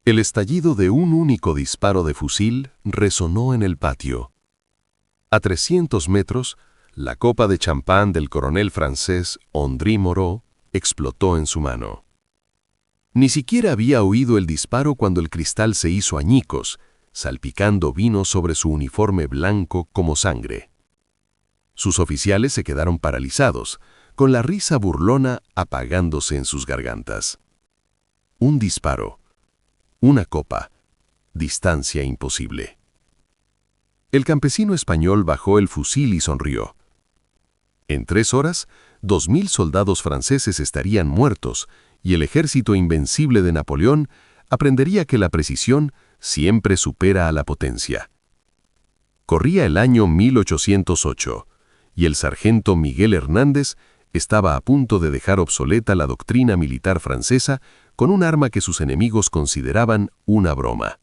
El estallido de un único disparo de fusil resonó en el patio. A 300 metros, la copa de champán del coronel francés André Moreau explotó en su mano. Ni siquiera había oído el disparo cuando el cristal se hizo añicos, salpicando vino sobre su uniforme blanco como sangre. Sus oficiales se quedaron paralizados, con la risa burlona apagándose en sus gargantas. Un disparo, una copa, distancia imposible. El campesino español bajó el fusil y sonrió. En 3 horas, 2000 soldados franceses estarían muertos y el ejército invencible de Napoleón aprendería que la precisión siempre supera a la potencia. Corría el año 1808 y el sargento Miguel Hernández estaba a punto de dejar obsoleta la doctrina militar francesa con un arma que sus enemigos consideraban una broma.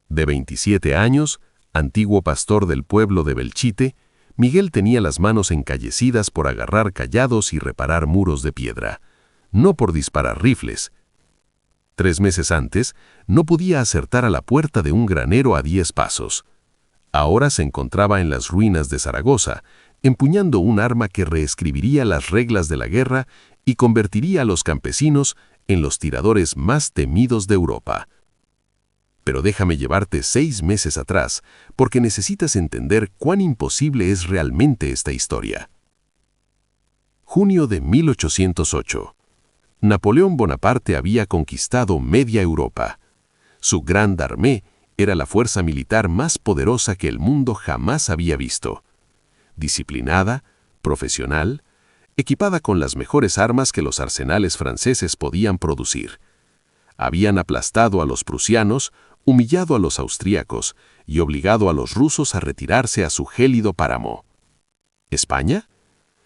De 27 años, antiguo pastor del pueblo de Belchite, Miguel tenía las manos encallecidas por agarrar callados y reparar muros de piedra, no por disparar rifles. 3 meses antes, no podía acertar a la puerta de un granero a 10 pasos. Ahora se encontraba en las ruinas de Zaragoza, empuñando un arma que reescribiría las reglas de la guerra y convertiría a los campesinos en los tiradores más temidos de Europa. Pero déjame llevarte 6 meses atrás, porque necesitas entender cuán imposible es realmente esta historia. Junio de 1808. Napoleón Bonaparte había conquistado media Europa. Su Grande Armée era la fuerza militar más poderosa que el mundo jamás había visto. Disciplinada, profesional, equipada con las mejores armas que los arsenales franceses podían producir. Habían aplastado a los prusianos, humillado a los austríacos y obligado a los rusos a retirarse a su gélido páramo. ¿España?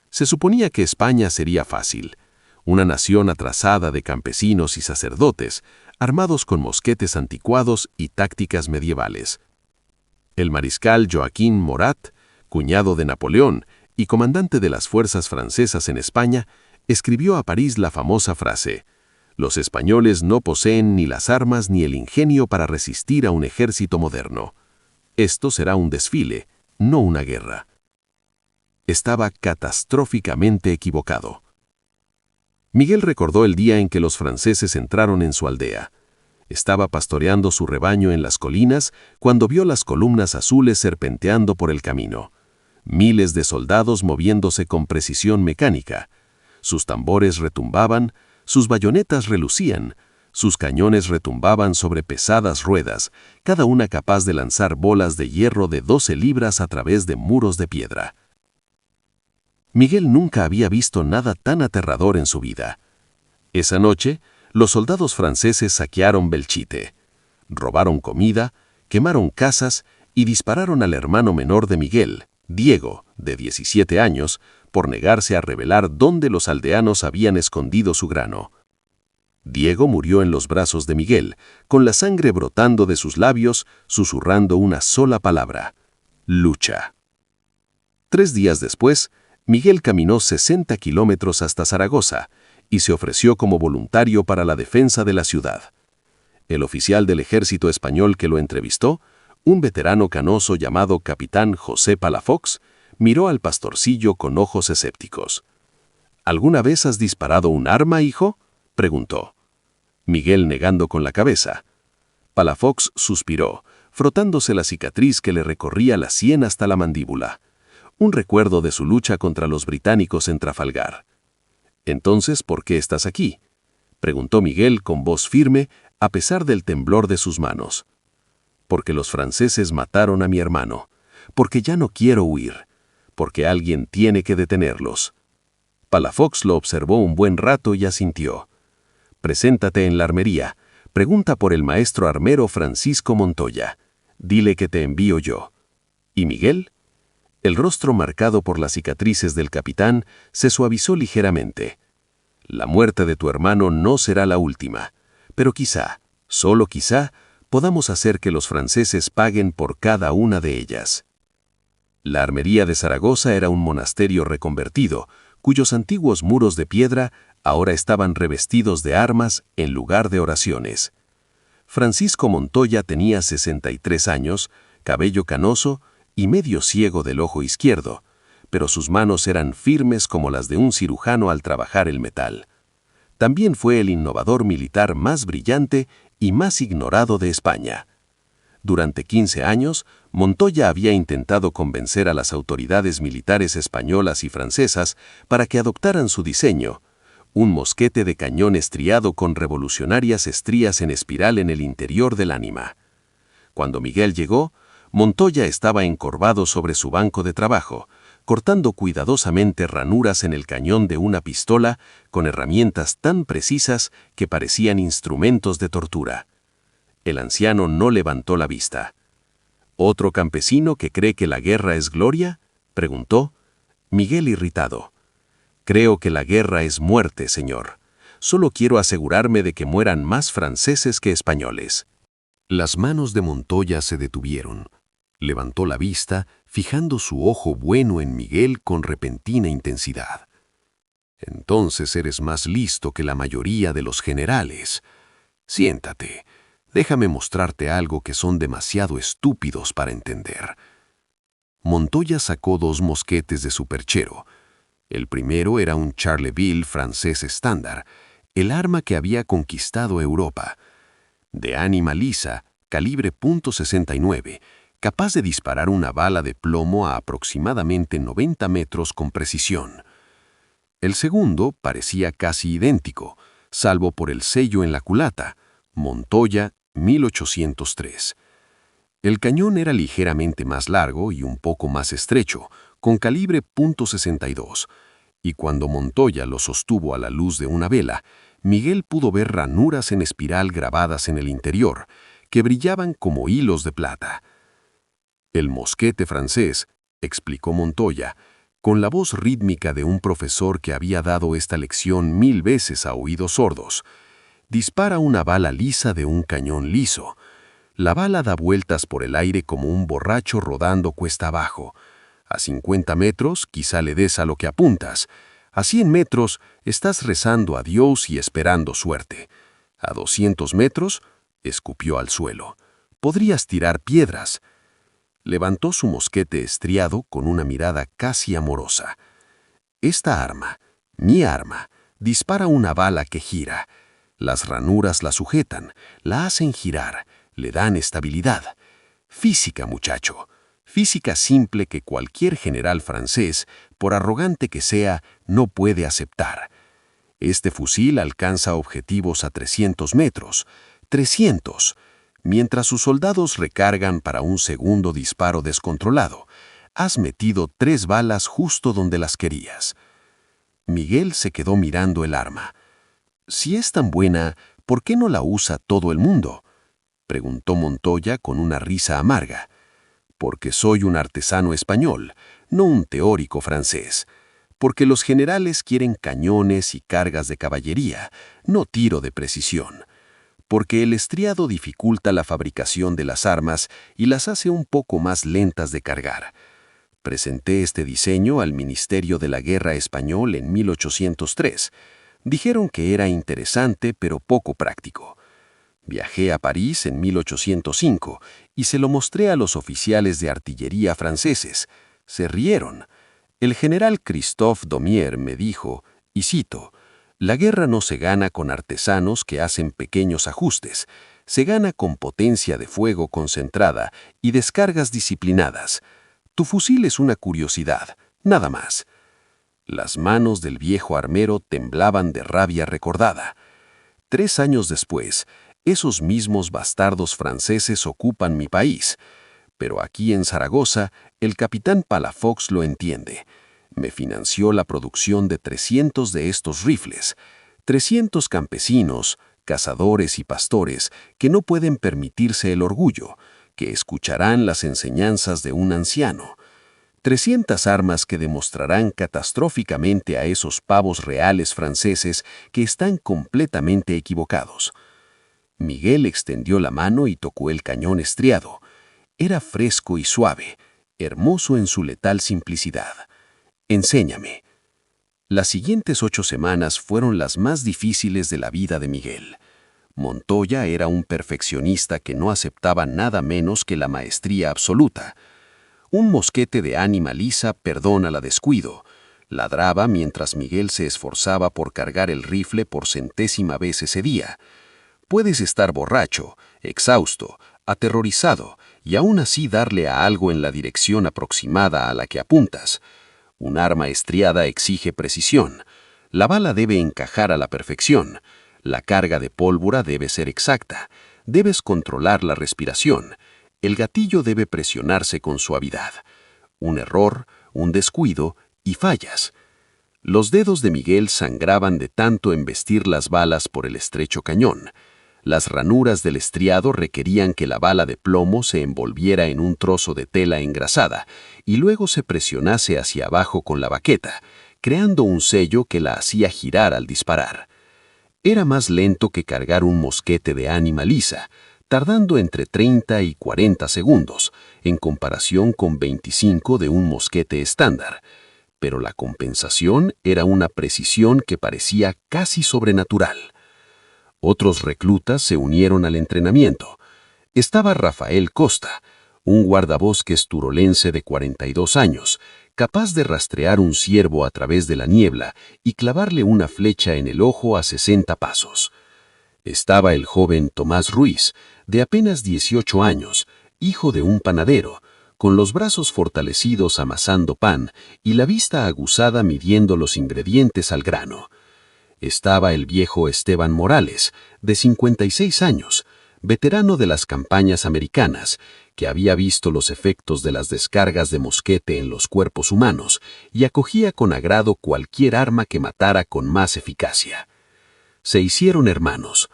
Se suponía que España sería fácil, una nación atrasada de campesinos y sacerdotes, armados con mosquetes anticuados y tácticas medievales. El mariscal Joaquín Murat, cuñado de Napoleón y comandante de las fuerzas francesas en España, escribió a París la famosa frase: «Los españoles no poseen ni las armas ni el ingenio para resistir a un ejército moderno. Esto será un desfile, no una guerra». Estaba catastróficamente equivocado. Miguel recordó el día en que los franceses entraron en su aldea. Estaba pastoreando su rebaño en las colinas cuando vio las columnas azules serpenteando por el camino. Miles de soldados moviéndose con precisión mecánica. Sus tambores retumbaban, sus bayonetas relucían, sus cañones retumbaban sobre pesadas ruedas, cada una capaz de lanzar bolas de hierro de 12 libras a través de muros de piedra. Miguel nunca había visto nada tan aterrador en su vida. Esa noche, los soldados franceses saquearon Belchite, robaron comida, quemaron casas y dispararon al hermano menor de Miguel, Diego, de 17 años, por negarse a revelar dónde los aldeanos habían escondido su grano. Diego murió en los brazos de Miguel, con la sangre brotando de sus labios, susurrando una sola palabra: lucha. 3 días después, Miguel caminó 60 kilómetros hasta Zaragoza y se ofreció como voluntario para la defensa de la ciudad. El oficial del ejército español que lo entrevistó, un veterano canoso llamado capitán José Palafox, miró al pastorcillo con ojos escépticos. «¿Alguna vez has disparado un arma, hijo?», preguntó. Miguel negando con la cabeza. Palafox suspiró, frotándose la cicatriz que le recorría la sien hasta la mandíbula. Un recuerdo de su lucha contra los británicos en Trafalgar. «Entonces, ¿por qué estás aquí?», preguntó Miguel con voz firme, a pesar del temblor de sus manos. «Porque los franceses mataron a mi hermano, porque ya no quiero huir, porque alguien tiene que detenerlos». Palafox lo observó un buen rato y asintió. «Preséntate en la armería, pregunta por el maestro armero Francisco Montoya. Dile que te envío yo». «¿Y Miguel?». El rostro marcado por las cicatrices del capitán se suavizó ligeramente. «La muerte de tu hermano no será la última, pero quizá, solo quizá, podamos hacer que los franceses paguen por cada una de ellas». La armería de Zaragoza era un monasterio reconvertido, cuyos antiguos muros de piedra ahora estaban revestidos de armas en lugar de oraciones. Francisco Montoya tenía 63 años, cabello canoso y medio ciego del ojo izquierdo, pero sus manos eran firmes como las de un cirujano al trabajar el metal. También fue el innovador militar más brillante y más ignorado de España. Durante 15 años, Montoya había intentado convencer a las autoridades militares españolas y francesas para que adoptaran su diseño, un mosquete de cañón estriado con revolucionarias estrías en espiral en el interior del ánima. Cuando Miguel llegó, Montoya estaba encorvado sobre su banco de trabajo, cortando cuidadosamente ranuras en el cañón de una pistola con herramientas tan precisas que parecían instrumentos de tortura. El anciano no levantó la vista. ¿Otro campesino que cree que la guerra es gloria?, preguntó. Miguel irritado. Creo que la guerra es muerte, señor. Solo quiero asegurarme de que mueran más franceses que españoles. Las manos de Montoya se detuvieron. Levantó la vista, fijando su ojo bueno en Miguel con repentina intensidad. Entonces eres más listo que la mayoría de los generales. Siéntate. Déjame mostrarte algo que son demasiado estúpidos para entender. Montoya sacó 2 mosquetes de su perchero. El primero era un Charleville francés estándar, el arma que había conquistado Europa. De ánima lisa, calibre .69, capaz de disparar una bala de plomo a aproximadamente 90 metros con precisión. El segundo parecía casi idéntico, salvo por el sello en la culata, Montoya 1803. El cañón era ligeramente más largo y un poco más estrecho, con calibre .62, y cuando Montoya lo sostuvo a la luz de una vela, Miguel pudo ver ranuras en espiral grabadas en el interior, que brillaban como hilos de plata. El mosquete francés, explicó Montoya, con la voz rítmica de un profesor que había dado esta lección 1000 veces a oídos sordos, dispara una bala lisa de un cañón liso. La bala da vueltas por el aire como un borracho rodando cuesta abajo. A 50 metros quizá le des a lo que apuntas. A 100 metros estás rezando a Dios y esperando suerte. A 200 metros, escupió al suelo. Podrías tirar piedras. Levantó su mosquete estriado con una mirada casi amorosa. Esta arma, mi arma, dispara una bala que gira. Las ranuras la sujetan, la hacen girar, le dan estabilidad. Física, muchacho. Física simple que cualquier general francés, por arrogante que sea, no puede aceptar. Este fusil alcanza objetivos a 300 metros. 300. Mientras sus soldados recargan para un segundo disparo descontrolado, has metido 3 balas justo donde las querías. Miguel se quedó mirando el arma. Si es tan buena, ¿por qué no la usa todo el mundo?, preguntó Montoya con una risa amarga. Porque soy un artesano español, no un teórico francés. Porque los generales quieren cañones y cargas de caballería, no tiro de precisión. Porque el estriado dificulta la fabricación de las armas y las hace un poco más lentas de cargar. Presenté este diseño al Ministerio de la Guerra español en 1803. Dijeron que era interesante pero poco práctico. Viajé a París en 1805 y se lo mostré a los oficiales de artillería franceses. Se rieron. El general Christophe Daumier me dijo, y cito, «La guerra no se gana con artesanos que hacen pequeños ajustes, se gana con potencia de fuego concentrada y descargas disciplinadas. Tu fusil es una curiosidad, nada más». Las manos del viejo armero temblaban de rabia recordada. 3 años después, esos mismos bastardos franceses ocupan mi país. Pero aquí en Zaragoza, el capitán Palafox lo entiende. Me financió la producción de 300 de estos rifles. 300 campesinos, cazadores y pastores que no pueden permitirse el orgullo, que escucharán las enseñanzas de un anciano. 300 armas que demostrarán catastróficamente a esos pavos reales franceses que están completamente equivocados. Miguel extendió la mano y tocó el cañón estriado. Era fresco y suave, hermoso en su letal simplicidad. Enséñame. Las siguientes 8 semanas fueron las más difíciles de la vida de Miguel. Montoya era un perfeccionista que no aceptaba nada menos que la maestría absoluta. Un mosquete de ánima lisa perdona la descuido. Ladraba mientras Miguel se esforzaba por cargar el rifle por 100ª vez ese día. Puedes estar borracho, exhausto, aterrorizado, y aún así darle a algo en la dirección aproximada a la que apuntas. Un arma estriada exige precisión. La bala debe encajar a la perfección. La carga de pólvora debe ser exacta. Debes controlar la respiración. El gatillo debe presionarse con suavidad. Un error, un descuido y fallas. Los dedos de Miguel sangraban de tanto embestir las balas por el estrecho cañón. Las ranuras del estriado requerían que la bala de plomo se envolviera en un trozo de tela engrasada y luego se presionase hacia abajo con la baqueta, creando un sello que la hacía girar al disparar. Era más lento que cargar un mosquete de ánima lisa, tardando entre 30 y 40 segundos, en comparación con 25 de un mosquete estándar. Pero la compensación era una precisión que parecía casi sobrenatural. Otros reclutas se unieron al entrenamiento. Estaba Rafael Costa, un guardabosques turolense de 42 años, capaz de rastrear un ciervo a través de la niebla y clavarle una flecha en el ojo a 60 pasos. Estaba el joven Tomás Ruiz, de apenas 18 años, hijo de un panadero, con los brazos fortalecidos amasando pan y la vista aguzada midiendo los ingredientes al grano. Estaba el viejo Esteban Morales, de 56 años, veterano de las campañas americanas, que había visto los efectos de las descargas de mosquete en los cuerpos humanos y acogía con agrado cualquier arma que matara con más eficacia. Se hicieron hermanos.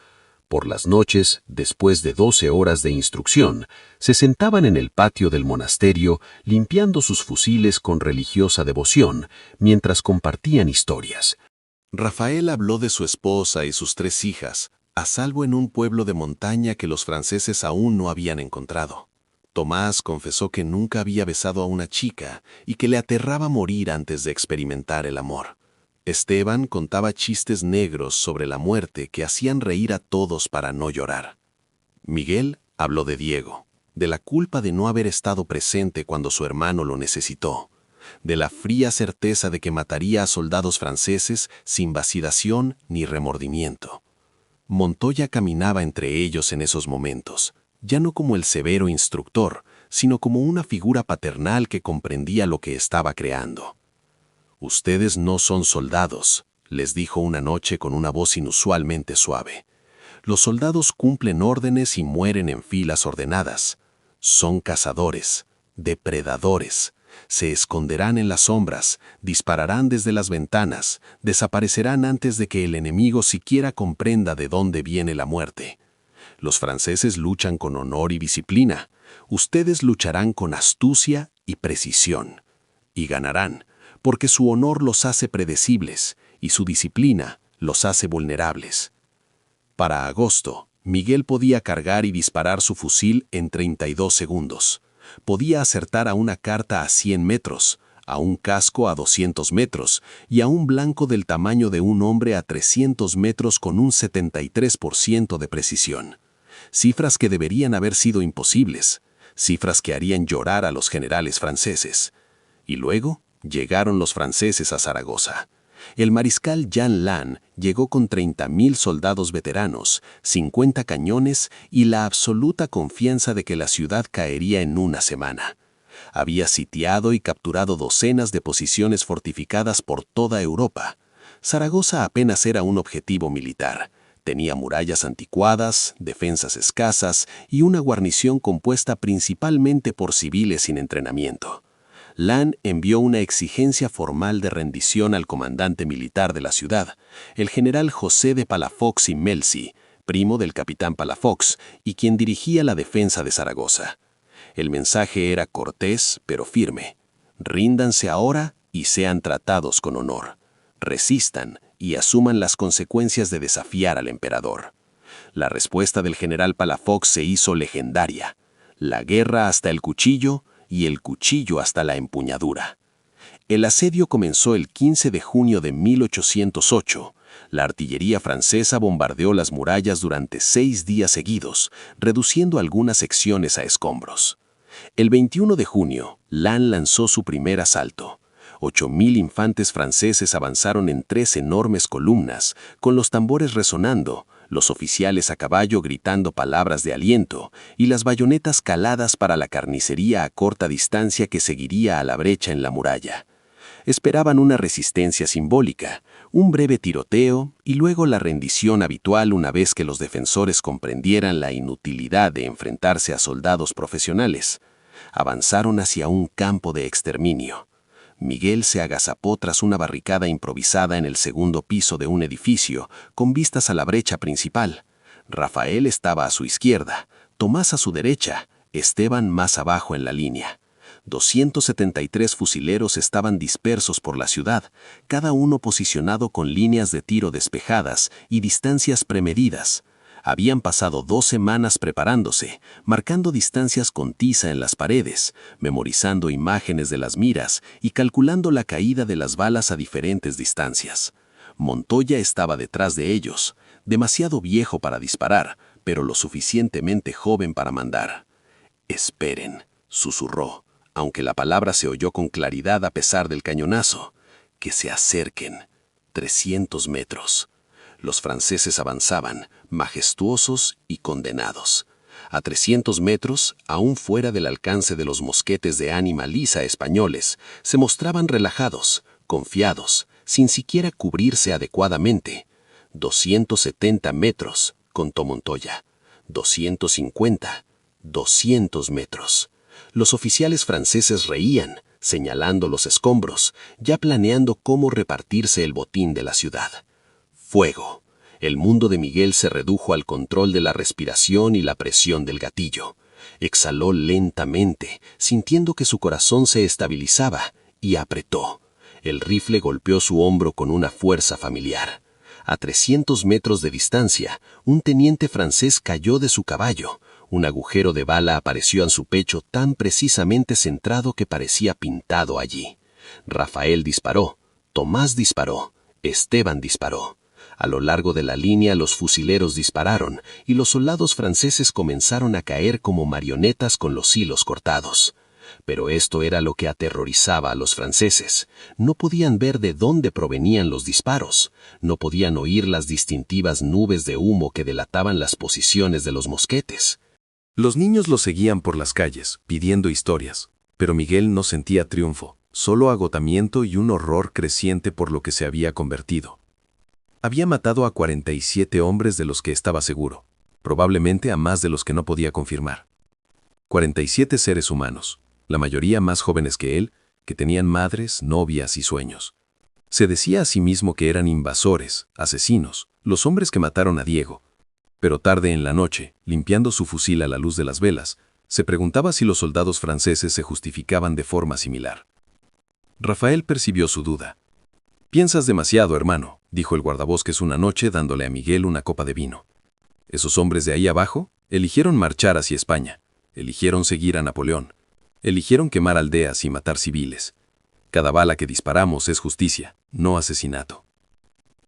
Por las noches, después de 12 horas de instrucción, se sentaban en el patio del monasterio limpiando sus fusiles con religiosa devoción, mientras compartían historias. Rafael habló de su esposa y sus 3 hijas, a salvo en un pueblo de montaña que los franceses aún no habían encontrado. Tomás confesó que nunca había besado a una chica y que le aterraba morir antes de experimentar el amor. Esteban contaba chistes negros sobre la muerte que hacían reír a todos para no llorar. Miguel habló de Diego, de la culpa de no haber estado presente cuando su hermano lo necesitó, de la fría certeza de que mataría a soldados franceses sin vacilación ni remordimiento. Montoya caminaba entre ellos en esos momentos, ya no como el severo instructor, sino como una figura paternal que comprendía lo que estaba creando. «Ustedes no son soldados», les dijo una noche con una voz inusualmente suave. «Los soldados cumplen órdenes y mueren en filas ordenadas. Son cazadores, depredadores. Se esconderán en las sombras, dispararán desde las ventanas, desaparecerán antes de que el enemigo siquiera comprenda de dónde viene la muerte. Los franceses luchan con honor y disciplina. Ustedes lucharán con astucia y precisión. Y ganarán, porque su honor los hace predecibles y su disciplina los hace vulnerables». Para agosto, Miguel podía cargar y disparar su fusil en 32 segundos. Podía acertar a una carta a 100 metros, a un casco a 200 metros y a un blanco del tamaño de un hombre a 300 metros con un 73% de precisión. Cifras que deberían haber sido imposibles, cifras que harían llorar a los generales franceses. Y luego llegaron los franceses a Zaragoza. El mariscal Jean Lannes llegó con 30.000 soldados veteranos, 50 cañones y la absoluta confianza de que la ciudad caería en una semana. Había sitiado y capturado docenas de posiciones fortificadas por toda Europa. Zaragoza apenas era un objetivo militar. Tenía murallas anticuadas, defensas escasas y una guarnición compuesta principalmente por civiles sin entrenamiento. Lannes envió una exigencia formal de rendición al comandante militar de la ciudad, el general José de Palafox y Melzi, primo del capitán Palafox y quien dirigía la defensa de Zaragoza. El mensaje era cortés pero firme. Ríndanse ahora y sean tratados con honor. Resistan y asuman las consecuencias de desafiar al emperador. La respuesta del general Palafox se hizo legendaria. La guerra hasta el cuchillo y el cuchillo hasta la empuñadura. El asedio comenzó el 15 de junio de 1808 La artillería francesa bombardeó las murallas durante 6 días seguidos, reduciendo algunas secciones a escombros. El 21 de junio, Lannes lanzó su primer asalto. 8.000 infantes franceses avanzaron en 3 enormes columnas, con los tambores resonando, los oficiales a caballo gritando palabras de aliento y las bayonetas caladas para la carnicería a corta distancia que seguiría a la brecha en la muralla. Esperaban una resistencia simbólica, un breve tiroteo y luego la rendición habitual una vez que los defensores comprendieran la inutilidad de enfrentarse a soldados profesionales. Avanzaron hacia un campo de exterminio. Miguel se agazapó tras una barricada improvisada en el segundo piso de un edificio, con vistas a la brecha principal. Rafael estaba a su izquierda, Tomás a su derecha, Esteban más abajo en la línea. 273 fusileros estaban dispersos por la ciudad, cada uno posicionado con líneas de tiro despejadas y distancias premedidas. Habían pasado 2 semanas preparándose, marcando distancias con tiza en las paredes, memorizando imágenes de las miras y calculando la caída de las balas a diferentes distancias. Montoya estaba detrás de ellos, demasiado viejo para disparar, pero lo suficientemente joven para mandar. «Esperen», susurró, aunque la palabra se oyó con claridad a pesar del cañonazo. «Que se acerquen». 300 metros. Los franceses avanzaban, majestuosos y condenados. A 300 metros, aún fuera del alcance de los mosquetes de ánima lisa españoles, se mostraban relajados, confiados, sin siquiera cubrirse adecuadamente. 270 metros, contó Montoya. 250, 200 metros. Los oficiales franceses reían, señalando los escombros, ya planeando cómo repartirse el botín de la ciudad. Fuego. El mundo de Miguel se redujo al control de la respiración y la presión del gatillo. Exhaló lentamente, sintiendo que su corazón se estabilizaba, y apretó. El rifle golpeó su hombro con una fuerza familiar. A 300 metros de distancia, un teniente francés cayó de su caballo. Un agujero de bala apareció en su pecho tan precisamente centrado que parecía pintado allí. Rafael disparó, Tomás disparó, Esteban disparó. A lo largo de la línea los fusileros dispararon y los soldados franceses comenzaron a caer como marionetas con los hilos cortados. Pero esto era lo que aterrorizaba a los franceses. No podían ver de dónde provenían los disparos. No podían oír las distintivas nubes de humo que delataban las posiciones de los mosquetes. Los niños lo seguían por las calles, pidiendo historias, pero Miguel no sentía triunfo, solo agotamiento y un horror creciente por lo que se había convertido. Había matado a 47 hombres de los que estaba seguro, probablemente a más de los que no podía confirmar. 47 seres humanos, la mayoría más jóvenes que él, que tenían madres, novias y sueños. Se decía a sí mismo que eran invasores, asesinos, los hombres que mataron a Diego. Pero tarde en la noche, limpiando su fusil a la luz de las velas, se preguntaba si los soldados franceses se justificaban de forma similar. Rafael percibió su duda. «Piensas demasiado, hermano», dijo el guardabosques una noche dándole a Miguel una copa de vino. «Esos hombres de ahí abajo eligieron marchar hacia España, eligieron seguir a Napoleón, eligieron quemar aldeas y matar civiles. Cada bala que disparamos es justicia, no asesinato».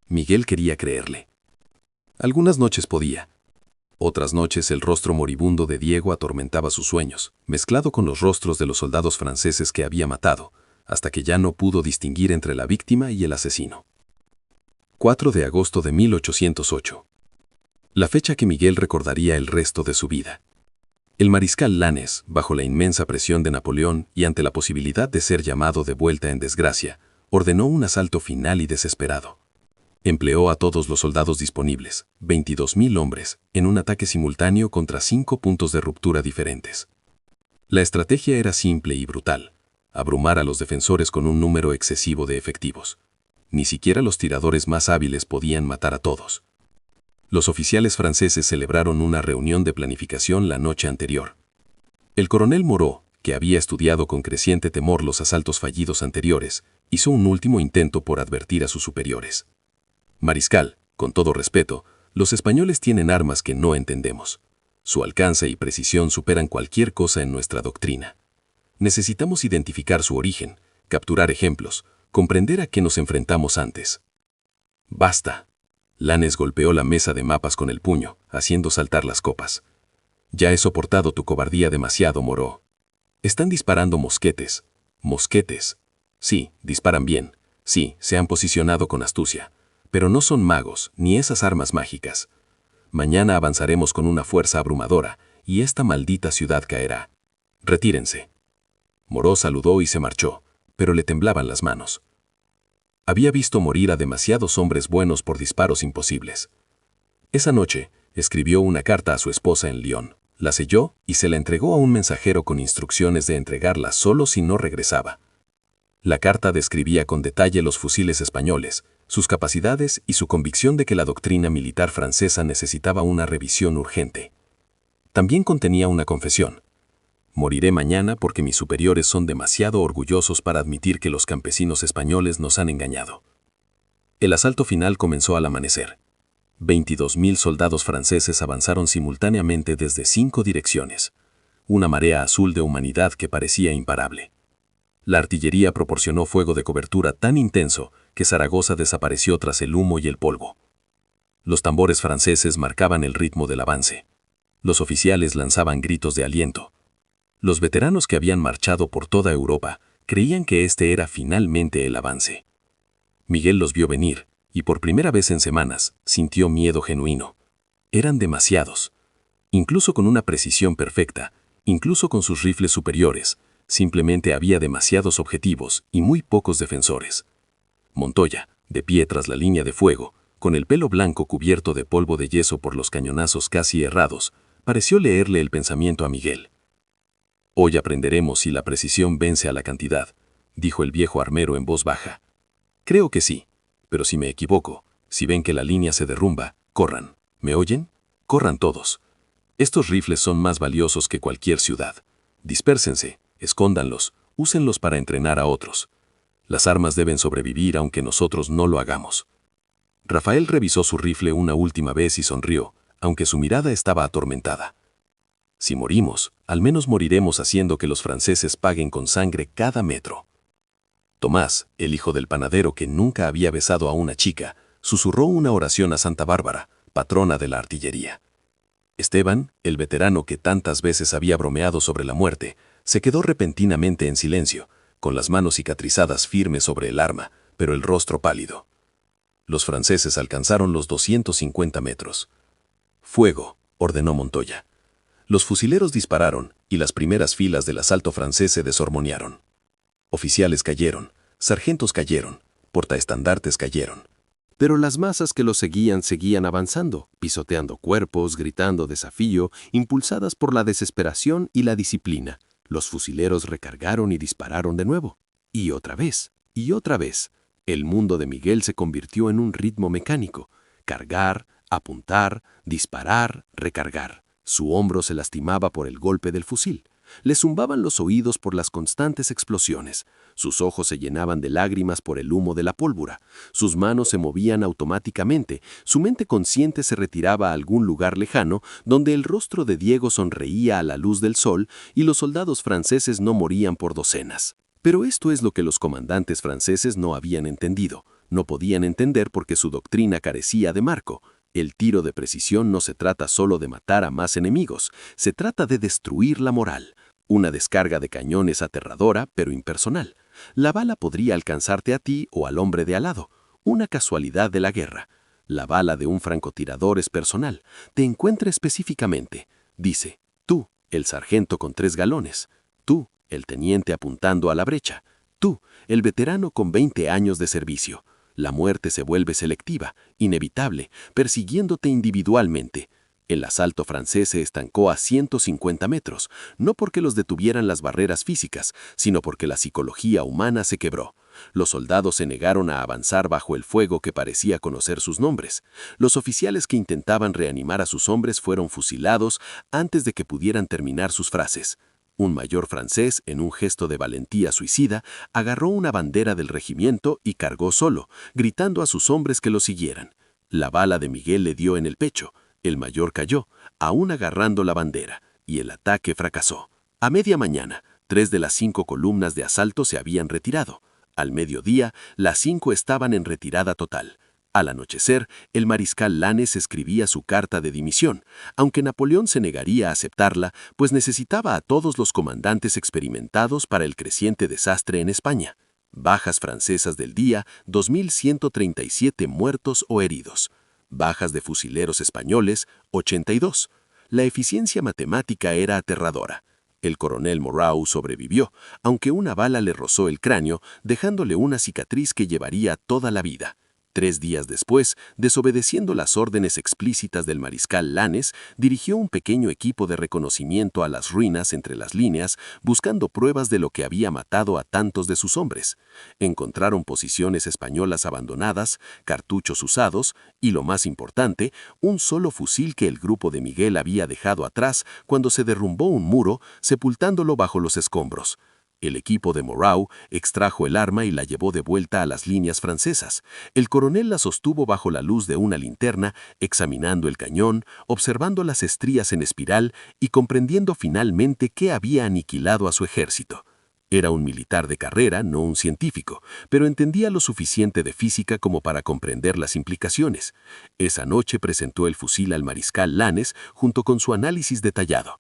Miguel quería creerle. Algunas noches podía. Otras noches el rostro moribundo de Diego atormentaba sus sueños, mezclado con los rostros de los soldados franceses que había matado, hasta que ya no pudo distinguir entre la víctima y el asesino. 4 de agosto de 1808. La fecha que Miguel recordaría el resto de su vida. El mariscal Lannes, bajo la inmensa presión de Napoleón y ante la posibilidad de ser llamado de vuelta en desgracia, ordenó un asalto final y desesperado. Empleó a todos los soldados disponibles, 22.000 hombres, en un ataque simultáneo contra 5 puntos de ruptura diferentes. La estrategia era simple y brutal: abrumar a los defensores con un número excesivo de efectivos. Ni siquiera los tiradores más hábiles podían matar a todos. Los oficiales franceses celebraron una reunión de planificación la noche anterior. El coronel Moreau, que había estudiado con creciente temor los asaltos fallidos anteriores, hizo un último intento por advertir a sus superiores. «Mariscal, con todo respeto, los españoles tienen armas que no entendemos. Su alcance y precisión superan cualquier cosa en nuestra doctrina. Necesitamos identificar su origen, capturar ejemplos, comprender a qué nos enfrentamos antes». «Basta», Lanes golpeó la mesa de mapas con el puño, haciendo saltar las copas. Ya he soportado tu cobardía demasiado, Moreau. Están disparando mosquetes. Mosquetes. Sí, disparan bien. Sí, se han posicionado con astucia. Pero no son magos, ni esas armas mágicas. Mañana avanzaremos con una fuerza abrumadora, y esta maldita ciudad caerá. Retírense. Moreau saludó y se marchó, pero le temblaban las manos. Había visto morir a demasiados hombres buenos por disparos imposibles. Esa noche, escribió una carta a su esposa en Lyon, la selló y se la entregó a un mensajero con instrucciones de entregarla solo si no regresaba. La carta describía con detalle los fusiles españoles, sus capacidades y su convicción de que la doctrina militar francesa necesitaba una revisión urgente. También contenía una confesión. Moriré mañana porque mis superiores son demasiado orgullosos para admitir que los campesinos españoles nos han engañado. El asalto final comenzó al amanecer. 22.000 soldados franceses avanzaron simultáneamente desde 5 direcciones. Una marea azul de humanidad que parecía imparable. La artillería proporcionó fuego de cobertura tan intenso que Zaragoza desapareció tras el humo y el polvo. Los tambores franceses marcaban el ritmo del avance. Los oficiales lanzaban gritos de aliento. Los veteranos que habían marchado por toda Europa creían que este era finalmente el avance. Miguel los vio venir, y por primera vez en semanas sintió miedo genuino. Eran demasiados. Incluso con una precisión perfecta, incluso con sus rifles superiores, simplemente había demasiados objetivos y muy pocos defensores. Montoya, de pie tras la línea de fuego, con el pelo blanco cubierto de polvo de yeso por los cañonazos casi errados, pareció leerle el pensamiento a Miguel. «Hoy aprenderemos si la precisión vence a la cantidad», dijo el viejo armero en voz baja. «Creo que sí, pero si me equivoco, si ven que la línea se derrumba, corran. ¿Me oyen? Corran todos. Estos rifles son más valiosos que cualquier ciudad. Dispérsense, escóndanlos, úsenlos para entrenar a otros. Las armas deben sobrevivir aunque nosotros no lo hagamos». Rafael revisó su rifle una última vez y sonrió, aunque su mirada estaba atormentada. «Si morimos, al menos moriremos haciendo que los franceses paguen con sangre cada metro». Tomás, el hijo del panadero que nunca había besado a una chica, susurró una oración a Santa Bárbara, patrona de la artillería. Esteban, el veterano que tantas veces había bromeado sobre la muerte, se quedó repentinamente en silencio, con las manos cicatrizadas firmes sobre el arma, pero el rostro pálido. Los franceses alcanzaron los 250 metros. «Fuego», ordenó Montoya. Los fusileros dispararon y las primeras filas del asalto francés se deshormoniaron. Oficiales cayeron, sargentos cayeron, portaestandartes cayeron. Pero las masas que los seguían avanzando, pisoteando cuerpos, gritando desafío, impulsadas por la desesperación y la disciplina. Los fusileros recargaron y dispararon de nuevo. Y otra vez, y otra vez. El mundo de Miguel se convirtió en un ritmo mecánico. Cargar, apuntar, disparar, recargar. Su hombro se lastimaba por el golpe del fusil. Le zumbaban los oídos por las constantes explosiones. Sus ojos se llenaban de lágrimas por el humo de la pólvora. Sus manos se movían automáticamente. Su mente consciente se retiraba a algún lugar lejano donde el rostro de Diego sonreía a la luz del sol y los soldados franceses no morían por docenas. Pero esto es lo que los comandantes franceses no habían entendido. No podían entender porque su doctrina carecía de marco. El tiro de precisión no se trata solo de matar a más enemigos, se trata de destruir la moral. Una descarga de cañón es aterradora, pero impersonal. La bala podría alcanzarte a ti o al hombre de al lado, una casualidad de la guerra. La bala de un francotirador es personal, te encuentra específicamente. Dice, tú, el sargento con 3 galones, tú, el teniente apuntando a la brecha, tú, el veterano con 20 años de servicio. La muerte se vuelve selectiva, inevitable, persiguiéndote individualmente. El asalto francés se estancó a 150 metros, no porque los detuvieran las barreras físicas, sino porque la psicología humana se quebró. Los soldados se negaron a avanzar bajo el fuego que parecía conocer sus nombres. Los oficiales que intentaban reanimar a sus hombres fueron fusilados antes de que pudieran terminar sus frases. Un mayor francés, en un gesto de valentía suicida, agarró una bandera del regimiento y cargó solo, gritando a sus hombres que lo siguieran. La bala de Miguel le dio en el pecho. El mayor cayó, aún agarrando la bandera, y el ataque fracasó. A media mañana, 3 de las 5 columnas de asalto se habían retirado. Al mediodía, las 5 estaban en retirada total. Al anochecer, el mariscal Lannes escribía su carta de dimisión, aunque Napoleón se negaría a aceptarla, pues necesitaba a todos los comandantes experimentados para el creciente desastre en España. Bajas francesas del día, 2.137 muertos o heridos. Bajas de fusileros españoles, 82. La eficiencia matemática era aterradora. El coronel Moreau sobrevivió, aunque una bala le rozó el cráneo, dejándole una cicatriz que llevaría toda la vida. 3 días después, desobedeciendo las órdenes explícitas del mariscal Lannes, dirigió un pequeño equipo de reconocimiento a las ruinas entre las líneas, buscando pruebas de lo que había matado a tantos de sus hombres. Encontraron posiciones españolas abandonadas, cartuchos usados y, lo más importante, un solo fusil que el grupo de Miguel había dejado atrás cuando se derrumbó un muro, sepultándolo bajo los escombros. El equipo de Moreau extrajo el arma y la llevó de vuelta a las líneas francesas. El coronel la sostuvo bajo la luz de una linterna, examinando el cañón, observando las estrías en espiral y comprendiendo finalmente qué había aniquilado a su ejército. Era un militar de carrera, no un científico, pero entendía lo suficiente de física como para comprender las implicaciones. Esa noche presentó el fusil al mariscal Lannes junto con su análisis detallado.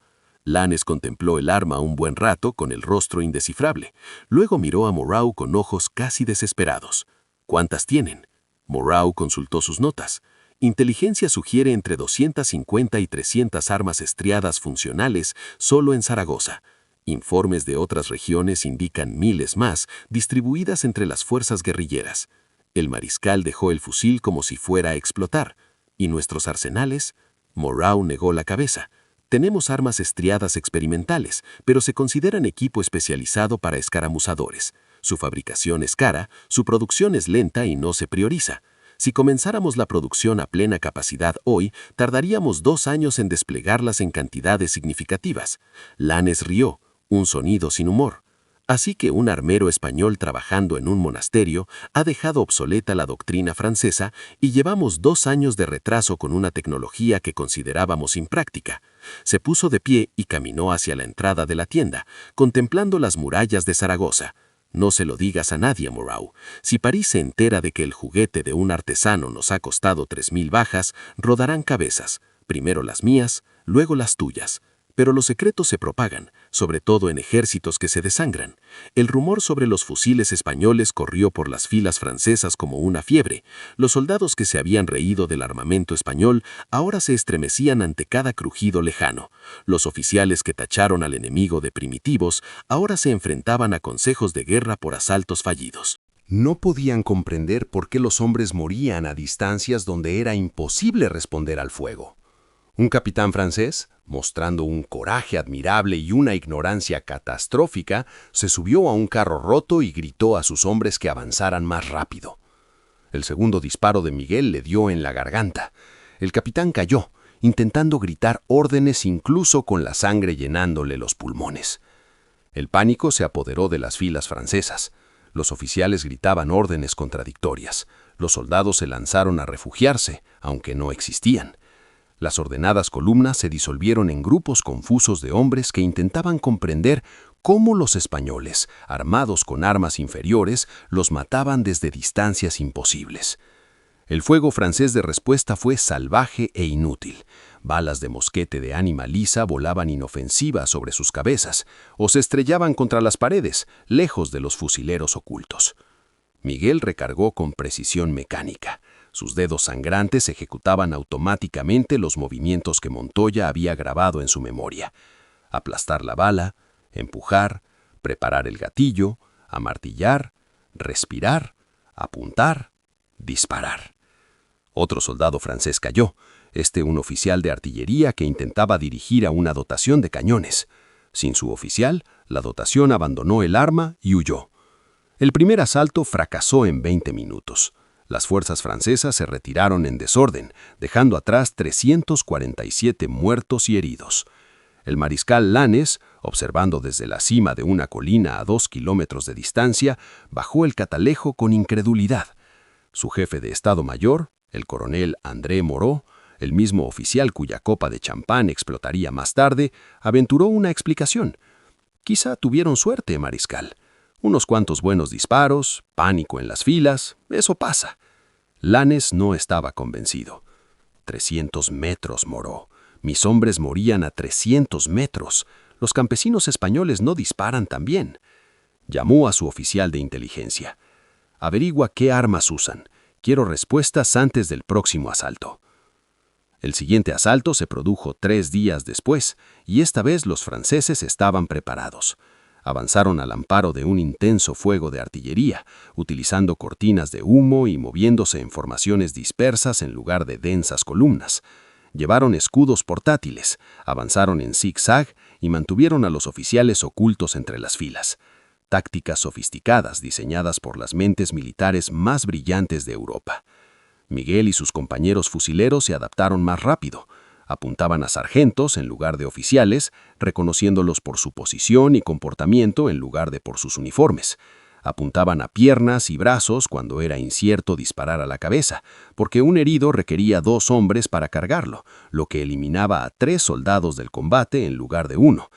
Lannes contempló el arma un buen rato con el rostro indescifrable. Luego miró a Moreau con ojos casi desesperados. ¿Cuántas tienen? Moreau consultó sus notas. Inteligencia sugiere entre 250 y 300 armas estriadas funcionales solo en Zaragoza. Informes de otras regiones indican miles más, distribuidas entre las fuerzas guerrilleras. El mariscal dejó el fusil como si fuera a explotar. ¿Y nuestros arsenales? Moreau negó la cabeza. Tenemos armas estriadas experimentales, pero se consideran equipo especializado para escaramuzadores. Su fabricación es cara, su producción es lenta y no se prioriza. Si comenzáramos la producción a plena capacidad hoy, tardaríamos 2 años en desplegarlas en cantidades significativas. Lannes rió, un sonido sin humor. Así que un armero español trabajando en un monasterio ha dejado obsoleta la doctrina francesa y llevamos 2 años de retraso con una tecnología que considerábamos impráctica. Se puso de pie y caminó hacia la entrada de la tienda, contemplando las murallas de Zaragoza. No se lo digas a nadie, Moreau. Si París se entera de que el juguete de un artesano nos ha costado 3.000 bajas, rodarán cabezas, primero las mías, luego las tuyas. Pero los secretos se propagan, sobre todo en ejércitos que se desangran. El rumor sobre los fusiles españoles corrió por las filas francesas como una fiebre. Los soldados que se habían reído del armamento español ahora se estremecían ante cada crujido lejano. Los oficiales que tacharon al enemigo de primitivos ahora se enfrentaban a consejos de guerra por asaltos fallidos. No podían comprender por qué los hombres morían a distancias donde era imposible responder al fuego. Un capitán francés, mostrando un coraje admirable y una ignorancia catastrófica, se subió a un carro roto y gritó a sus hombres que avanzaran más rápido. El segundo disparo de Miguel le dio en la garganta. El capitán cayó, intentando gritar órdenes incluso con la sangre llenándole los pulmones. El pánico se apoderó de las filas francesas. Los oficiales gritaban órdenes contradictorias. Los soldados se lanzaron a refugiarse, aunque no existían. Las ordenadas columnas se disolvieron en grupos confusos de hombres que intentaban comprender cómo los españoles, armados con armas inferiores, los mataban desde distancias imposibles. El fuego francés de respuesta fue salvaje e inútil. Balas de mosquete de ánima lisa volaban inofensivas sobre sus cabezas o se estrellaban contra las paredes, lejos de los fusileros ocultos. Miguel recargó con precisión mecánica. Sus dedos sangrantes ejecutaban automáticamente los movimientos que Montoya había grabado en su memoria. Aplastar la bala, empujar, preparar el gatillo, amartillar, respirar, apuntar, disparar. Otro soldado francés cayó, un oficial de artillería que intentaba dirigir a una dotación de cañones. Sin su oficial, la dotación abandonó el arma y huyó. El primer asalto fracasó en 20 minutos. Las fuerzas francesas se retiraron en desorden, dejando atrás 347 muertos y heridos. El mariscal Lannes, observando desde la cima de una colina a 2 kilómetros de distancia, bajó el catalejo con incredulidad. Su jefe de Estado Mayor, el coronel André Moreau, el mismo oficial cuya copa de champán explotaría más tarde, aventuró una explicación. Quizá tuvieron suerte, mariscal. Unos cuantos buenos disparos, pánico en las filas, eso pasa. Lanes no estaba convencido. 300 metros, moró. Mis hombres morían a 300 metros. Los campesinos españoles no disparan tan bien. Llamó a su oficial de inteligencia. Averigua qué armas usan. Quiero respuestas antes del próximo asalto. El siguiente asalto se produjo 3 días después, y esta vez los franceses estaban preparados. Avanzaron al amparo de un intenso fuego de artillería, utilizando cortinas de humo y moviéndose en formaciones dispersas en lugar de densas columnas. Llevaron escudos portátiles, avanzaron en zigzag y mantuvieron a los oficiales ocultos entre las filas. Tácticas sofisticadas diseñadas por las mentes militares más brillantes de Europa. Miguel y sus compañeros fusileros se adaptaron más rápido. Apuntaban a sargentos en lugar de oficiales, reconociéndolos por su posición y comportamiento en lugar de por sus uniformes. Apuntaban a piernas y brazos cuando era incierto disparar a la cabeza, porque un herido requería 2 hombres para cargarlo, lo que eliminaba a 3 soldados del combate en lugar de 1.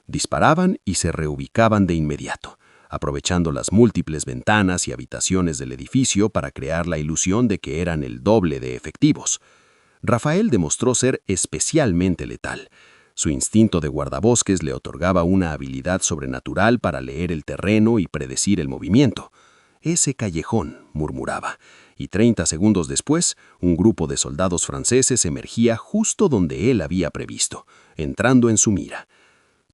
Disparaban y se reubicaban de inmediato, aprovechando las múltiples ventanas y habitaciones del edificio para crear la ilusión de que eran el doble de efectivos. Rafael demostró ser especialmente letal. Su instinto de guardabosques le otorgaba una habilidad sobrenatural para leer el terreno y predecir el movimiento. «Ese callejón», murmuraba, y 30 segundos después, un grupo de soldados franceses emergía justo donde él había previsto, entrando en su mira.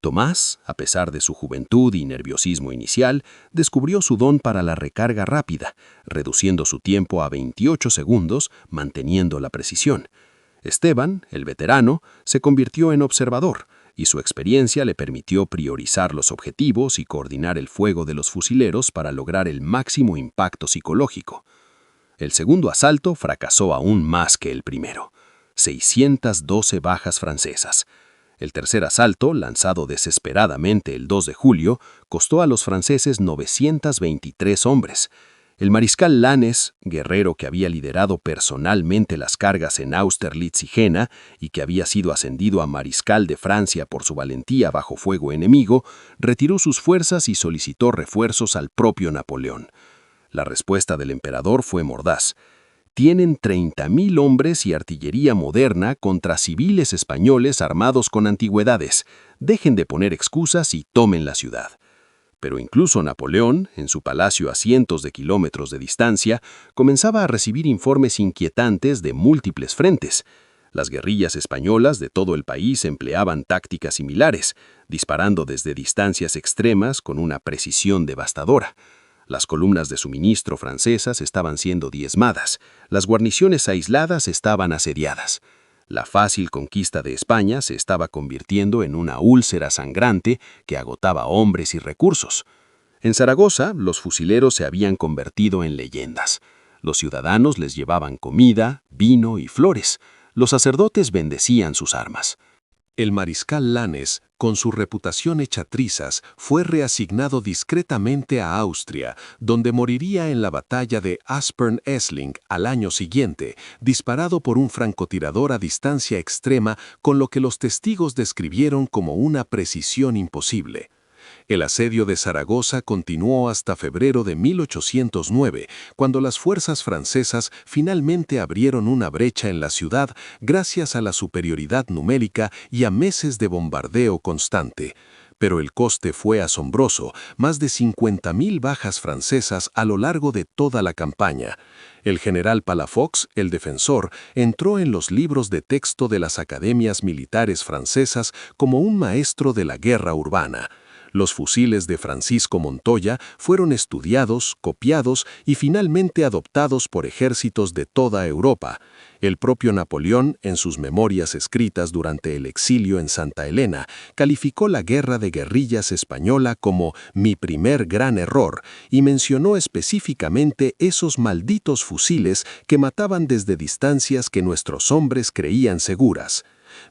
Tomás, a pesar de su juventud y nerviosismo inicial, descubrió su don para la recarga rápida, reduciendo su tiempo a 28 segundos, manteniendo la precisión. Esteban, el veterano, se convirtió en observador, y su experiencia le permitió priorizar los objetivos y coordinar el fuego de los fusileros para lograr el máximo impacto psicológico. El segundo asalto fracasó aún más que el primero. 612 bajas francesas. El tercer asalto, lanzado desesperadamente el 2 de julio, costó a los franceses 923 hombres. El mariscal Lanes, guerrero que había liderado personalmente las cargas en Austerlitz y Jena y que había sido ascendido a mariscal de Francia por su valentía bajo fuego enemigo, retiró sus fuerzas y solicitó refuerzos al propio Napoleón. La respuesta del emperador fue mordaz. Tienen 30.000 hombres y artillería moderna contra civiles españoles armados con antigüedades. Dejen de poner excusas y tomen la ciudad. Pero incluso Napoleón, en su palacio a cientos de kilómetros de distancia, comenzaba a recibir informes inquietantes de múltiples frentes. Las guerrillas españolas de todo el país empleaban tácticas similares, disparando desde distancias extremas con una precisión devastadora. Las columnas de suministro francesas estaban siendo diezmadas, las guarniciones aisladas estaban asediadas. La fácil conquista de España se estaba convirtiendo en una úlcera sangrante que agotaba hombres y recursos. En Zaragoza, los fusileros se habían convertido en leyendas. Los ciudadanos les llevaban comida, vino y flores. Los sacerdotes bendecían sus armas. El mariscal Lanes, con su reputación hecha trizas, fue reasignado discretamente a Austria, donde moriría en la batalla de Aspern-Essling al año siguiente, disparado por un francotirador a distancia extrema, con lo que los testigos describieron como una precisión imposible. El asedio de Zaragoza continuó hasta febrero de 1809, cuando las fuerzas francesas finalmente abrieron una brecha en la ciudad gracias a la superioridad numérica y a meses de bombardeo constante. Pero el coste fue asombroso, más de 50.000 bajas francesas a lo largo de toda la campaña. El general Palafox, el defensor, entró en los libros de texto de las academias militares francesas como un maestro de la guerra urbana. Los fusiles de Francisco Montoya fueron estudiados, copiados y finalmente adoptados por ejércitos de toda Europa. El propio Napoleón, en sus memorias escritas durante el exilio en Santa Elena, calificó la guerra de guerrillas española como «mi primer gran error» y mencionó específicamente esos malditos fusiles que mataban desde distancias que nuestros hombres creían seguras.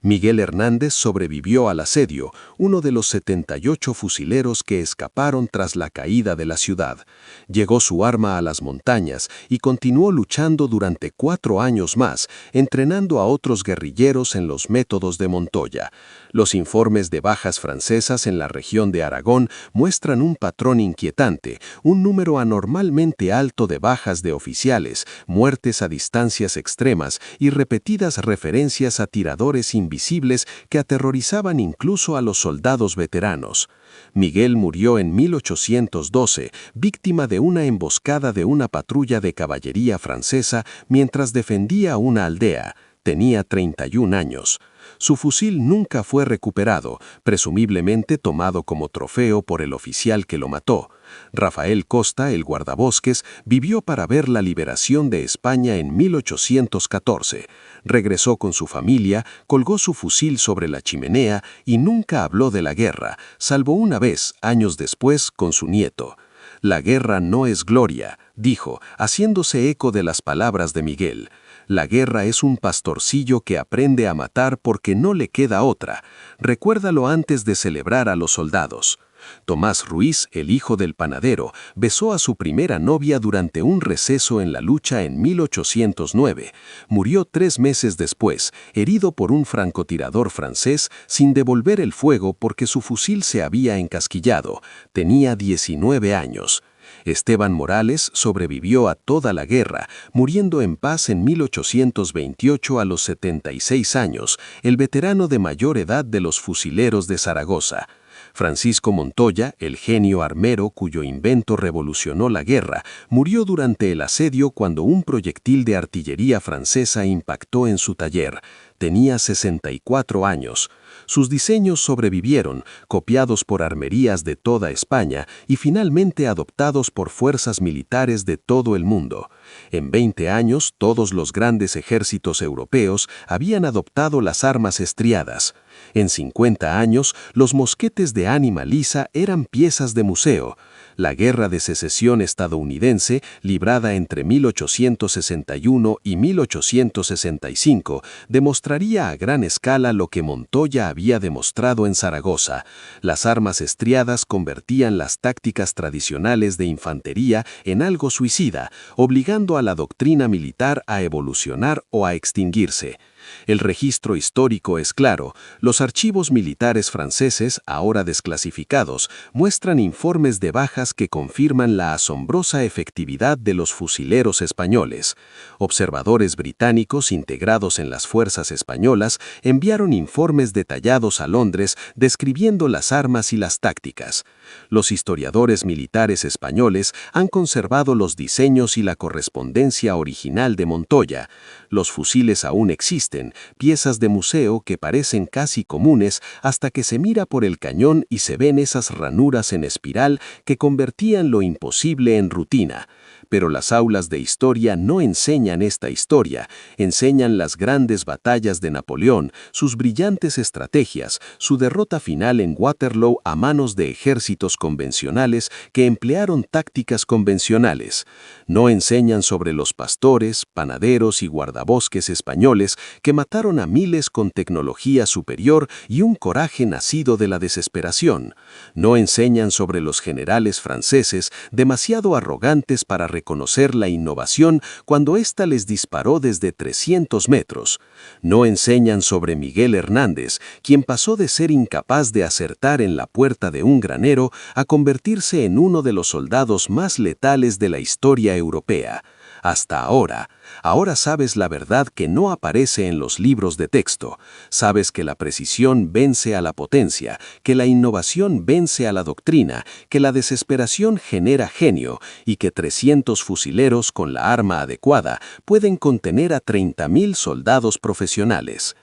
Miguel Hernández sobrevivió al asedio, uno de los 78 fusileros que escaparon tras la caída de la ciudad. Llegó su arma a las montañas y continuó luchando durante 4 años más, entrenando a otros guerrilleros en los métodos de Montoya. Los informes de bajas francesas en la región de Aragón muestran un patrón inquietante, un número anormalmente alto de bajas de oficiales, muertes a distancias extremas y repetidas referencias a tiradores invisibles que aterrorizaban incluso a los soldados veteranos. Miguel murió en 1812, víctima de una emboscada de una patrulla de caballería francesa mientras defendía una aldea. Tenía 31 años. Su fusil nunca fue recuperado, presumiblemente tomado como trofeo por el oficial que lo mató. Rafael Costa, el guardabosques, vivió para ver la liberación de España en 1814. Regresó con su familia, colgó su fusil sobre la chimenea y nunca habló de la guerra, salvo una vez, años después, con su nieto. «La guerra no es gloria», dijo, haciéndose eco de las palabras de Miguel. «La guerra es un pastorcillo que aprende a matar porque no le queda otra. Recuérdalo antes de celebrar a los soldados». Tomás Ruiz, el hijo del panadero, besó a su primera novia durante un receso en la lucha en 1809. Murió 3 meses después, herido por un francotirador francés, sin devolver el fuego porque su fusil se había encasquillado. Tenía 19 años. Esteban Morales sobrevivió a toda la guerra, muriendo en paz en 1828 a los 76 años, el veterano de mayor edad de los fusileros de Zaragoza. Francisco Montoya, el genio armero cuyo invento revolucionó la guerra, murió durante el asedio cuando un proyectil de artillería francesa impactó en su taller. Tenía 64 años. Sus diseños sobrevivieron, copiados por armerías de toda España y finalmente adoptados por fuerzas militares de todo el mundo. En 20 años, todos los grandes ejércitos europeos habían adoptado las armas estriadas. En 50 años, los mosquetes de ánima lisa eran piezas de museo. La Guerra de Secesión estadounidense, librada entre 1861 y 1865, demostraría a gran escala lo que Montoya había demostrado en Zaragoza. Las armas estriadas convertían las tácticas tradicionales de infantería en algo suicida, obligando a la doctrina militar a evolucionar o a extinguirse. El registro histórico es claro. Los archivos militares franceses, ahora desclasificados, muestran informes de bajas que confirman la asombrosa efectividad de los fusileros españoles. Observadores británicos integrados en las fuerzas españolas enviaron informes detallados a Londres describiendo las armas y las tácticas. Los historiadores militares españoles han conservado los diseños y la correspondencia original de Montoya. Los fusiles aún existen, piezas de museo que parecen casi comunes hasta que se mira por el cañón y se ven esas ranuras en espiral que convertían lo imposible en rutina. Pero las aulas de historia no enseñan esta historia, enseñan las grandes batallas de Napoleón, sus brillantes estrategias, su derrota final en Waterloo a manos de ejércitos convencionales que emplearon tácticas convencionales. No enseñan sobre los pastores, panaderos y guardabosques españoles que mataron a miles con tecnología superior y un coraje nacido de la desesperación. No enseñan sobre los generales franceses demasiado arrogantes para reconocer la innovación cuando ésta les disparó desde 300 metros. No enseñan sobre Miguel Hernández, quien pasó de ser incapaz de acertar en la puerta de un granero a convertirse en uno de los soldados más letales de la historia europea. Hasta ahora sabes la verdad que no aparece en los libros de texto. Sabes que la precisión vence a la potencia, que la innovación vence a la doctrina, que la desesperación genera genio y que 300 fusileros con la arma adecuada pueden contener a 30.000 soldados profesionales.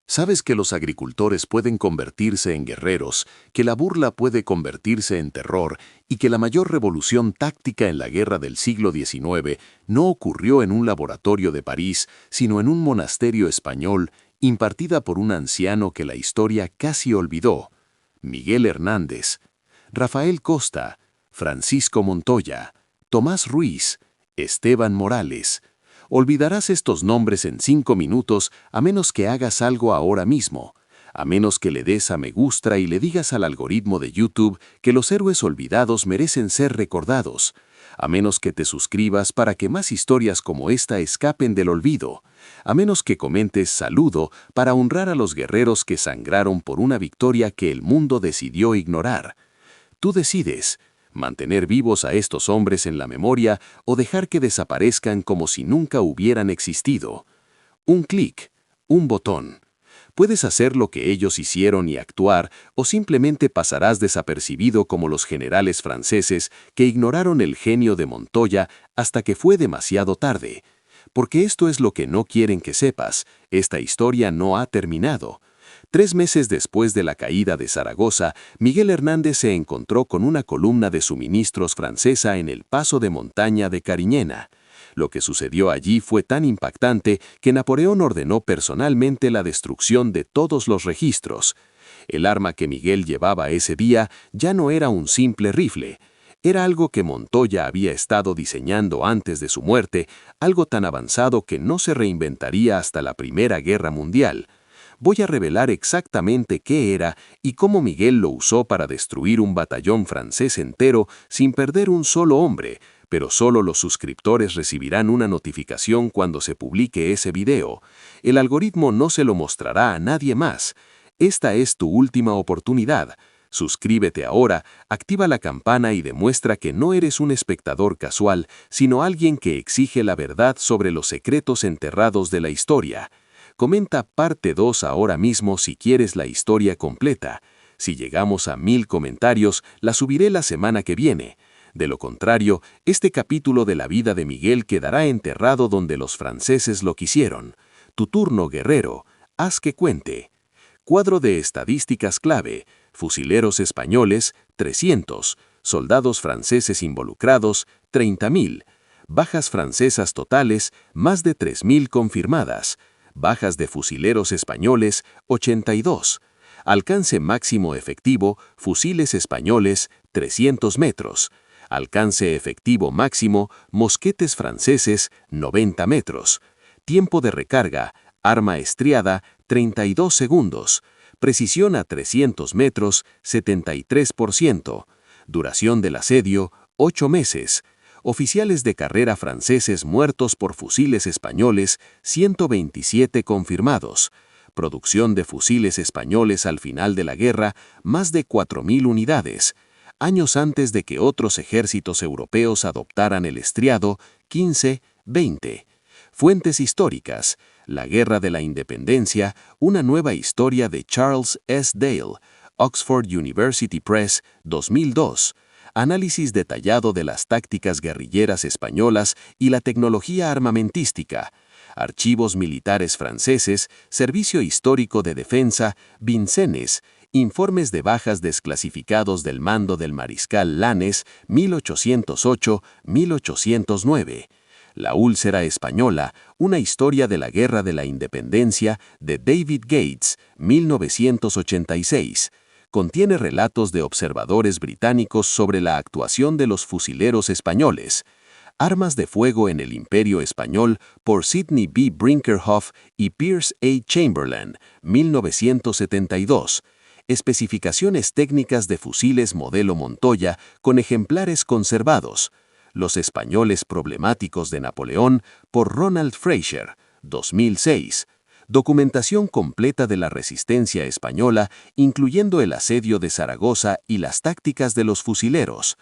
Sabes que los agricultores pueden convertirse en guerreros, que la burla puede convertirse en terror y que la mayor revolución táctica en la guerra del siglo XIX no ocurrió en un laboratorio de París, sino en un monasterio español impartida por un anciano que la historia casi olvidó: Miguel Hernández, Rafael Costa, Francisco Montoya, Tomás Ruiz, Esteban Morales. Olvidarás estos nombres en 5 minutos a menos que hagas algo ahora mismo, a menos que le des a me gusta y le digas al algoritmo de YouTube que los héroes olvidados merecen ser recordados, a menos que te suscribas para que más historias como esta escapen del olvido, a menos que comentes saludo para honrar a los guerreros que sangraron por una victoria que el mundo decidió ignorar. Tú decides, mantener vivos a estos hombres en la memoria o dejar que desaparezcan como si nunca hubieran existido. Un clic, un botón. Puedes hacer lo que ellos hicieron y actuar, o simplemente pasarás desapercibido como los generales franceses que ignoraron el genio de Montoya hasta que fue demasiado tarde. Porque esto es lo que no quieren que sepas, esta historia no ha terminado. 3 meses después de la caída de Zaragoza, Miguel Hernández se encontró con una columna de suministros francesa en el paso de montaña de Cariñena. Lo que sucedió allí fue tan impactante que Napoleón ordenó personalmente la destrucción de todos los registros. El arma que Miguel llevaba ese día ya no era un simple rifle. Era algo que Montoya había estado diseñando antes de su muerte, algo tan avanzado que no se reinventaría hasta la Primera Guerra Mundial. Voy a revelar exactamente qué era y cómo Miguel lo usó para destruir un batallón francés entero sin perder un solo hombre, pero solo los suscriptores recibirán una notificación cuando se publique ese video. El algoritmo no se lo mostrará a nadie más. Esta es tu última oportunidad. Suscríbete ahora, activa la campana y demuestra que no eres un espectador casual, sino alguien que exige la verdad sobre los secretos enterrados de la historia. Comenta parte 2 ahora mismo si quieres la historia completa. Si llegamos a 1000 comentarios, la subiré la semana que viene. De lo contrario, este capítulo de la vida de Miguel quedará enterrado donde los franceses lo quisieron. Tu turno, guerrero. Haz que cuente. Cuadro de estadísticas clave. Fusileros españoles, 300. Soldados franceses involucrados, 30.000. Bajas francesas totales, más de 3.000 confirmadas. Bajas de fusileros españoles, 82. Alcance máximo efectivo, fusiles españoles, 300 metros. Alcance efectivo máximo, mosquetes franceses, 90 metros. Tiempo de recarga, arma estriada, 32 segundos. Precisión a 300 metros, 73%. Duración del asedio, 8 meses. Oficiales de carrera franceses muertos por fusiles españoles, 127 confirmados. Producción de fusiles españoles al final de la guerra, más de 4.000 unidades. Años antes de que otros ejércitos europeos adoptaran el estriado, 15, 20. Fuentes históricas. La Guerra de la Independencia, una nueva historia de Charles S. Dale, Oxford University Press, 2002. Análisis detallado de las tácticas guerrilleras españolas y la tecnología armamentística. Archivos militares franceses, Servicio Histórico de Defensa, Vincennes, Informes de bajas desclasificados del mando del mariscal Lanes, 1808-1809. La úlcera española, una historia de la Guerra de la Independencia, de David Gates, 1986. Contiene relatos de observadores británicos sobre la actuación de los fusileros españoles. Armas de fuego en el Imperio Español por Sidney B. Brinkerhoff y Pierce A. Chamberlain, 1972. Especificaciones técnicas de fusiles modelo Montoya con ejemplares conservados. Los españoles problemáticos de Napoleón por Ronald Fraser, 2006. Documentación completa de la resistencia española, incluyendo el asedio de Zaragoza y las tácticas de los fusileros.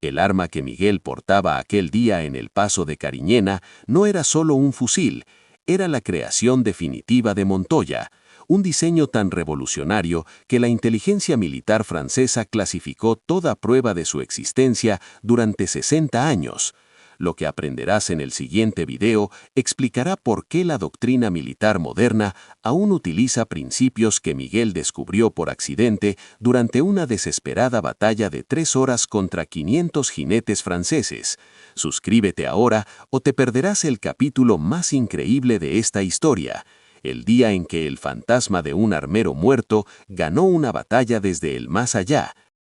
El arma que Miguel portaba aquel día en el paso de Cariñena no era solo un fusil, era la creación definitiva de Montoya, un diseño tan revolucionario que la inteligencia militar francesa clasificó toda prueba de su existencia durante 60 años. Lo que aprenderás en el siguiente video explicará por qué la doctrina militar moderna aún utiliza principios que Miguel descubrió por accidente durante una desesperada batalla de 3 horas contra 500 jinetes franceses. Suscríbete ahora o te perderás el capítulo más increíble de esta historia, el día en que el fantasma de un armero muerto ganó una batalla desde el más allá.